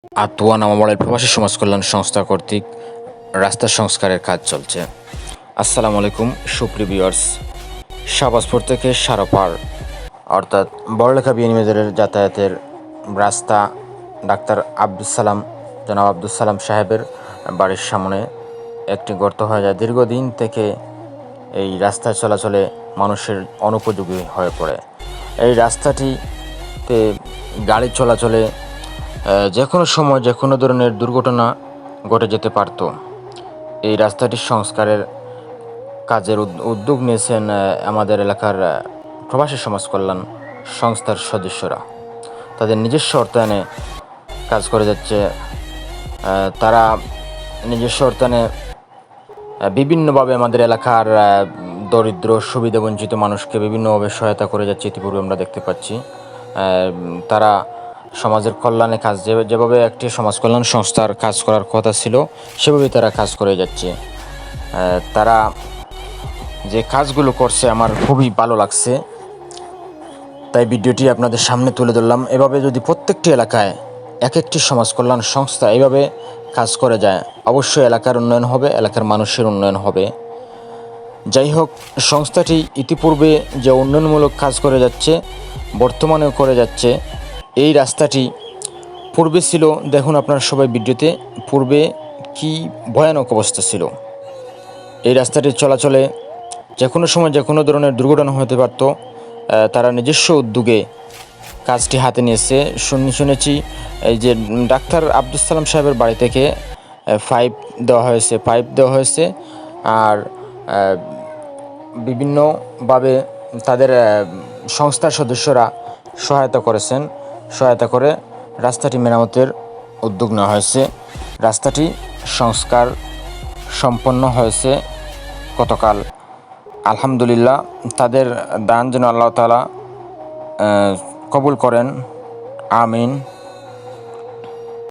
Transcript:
আতুয়া নামাবড়াইল প্রবাসী সমাজ কল্যাণ সংস্থা কর্তৃক রাস্তা সংস্কারের কাজ চলছে। আসসালামু আলাইকুম সুপ্রিয় ভিউয়ার্স, শাহবাজপুর থেকে সারোপার অর্থাৎ বড়লেখা বিএনএমের যাতায়াতের রাস্তা ডাক্তার জনাব আব্দুল সালাম সাহেবের বাড়ির সামনে একটি গর্ত হয়ে যায়। দীর্ঘদিন থেকে এই রাস্তায় চলাচলে মানুষের অনুপযোগী হয়ে পড়ে। এই রাস্তাটিতে গাড়ি চলাচলে যে কোনো সময় যে কোনো ধরনের দুর্ঘটনা ঘটে যেতে পারত। এই রাস্তাটির সংস্কারের কাজের উদ্যোগ নিয়েছেন আমাদের এলাকার প্রবাসী সমাজ কল্যাণ সংস্থার সদস্যরা। তাদের নিজস্ব অর্থায়নে কাজ করে যাচ্ছে। তারা নিজস্ব অর্থায়নে বিভিন্নভাবে আমাদের এলাকার দরিদ্র সুবিধাবঞ্চিত মানুষকে বিভিন্নভাবে সহায়তা করে যাচ্ছে। ইতিপূর্বে আমরা দেখতে পাচ্ছি তারা সমাজের কল্যাণে কাজ যেভাবে একটি সমাজ কল্যাণ সংস্থার কাজ করার কথা ছিল সেভাবেই তারা কাজ করে যাচ্ছে। তারা যে কাজগুলো করছে আমার খুবই ভালো লাগছে, তাই ভিডিওটি আপনাদের সামনে তুলে ধরলাম। এভাবে যদি প্রত্যেকটি এলাকায় এক একটি সমাজ কল্যাণ সংস্থা এইভাবে কাজ করে যায়, অবশ্যই এলাকার উন্নয়ন হবে, এলাকার মানুষের উন্নয়ন হবে। যাই হোক, সংস্থাটি ইতিপূর্বে যে উন্নয়নমূলক কাজ করে যাচ্ছে, বর্তমানেও করে যাচ্ছে। এই রাস্তাটি পূর্বে ছিল, দেখুন আপনারা সবাই ভিডিওতে, পূর্বে কি ভয়ানক অবস্থা ছিল। এই রাস্তাটির চলাচলে যে কোনো সময় যে কোনো ধরনের দুর্ঘটনা হতে পারত। তারা নিজস্ব উদ্যোগে কাজটি হাতে নিয়েছে। শুনেছি এই যে ডাক্তার আব্দুল সালাম সাহেবের বাড়ি থেকে পাইপ দেওয়া হয়েছে আর বিভিন্নভাবে তাদের সংস্থার সদস্যরা সহায়তা করে রাস্তাটি মেরামতের উদ্যোগ নেওয়া হয়েছে। রাস্তাটি সংস্কার সম্পন্ন হয়েছে গতকাল। আলহামদুলিল্লাহ, তাদের দান যেন আল্লাহ তাআলা কবুল করেন, আমিন।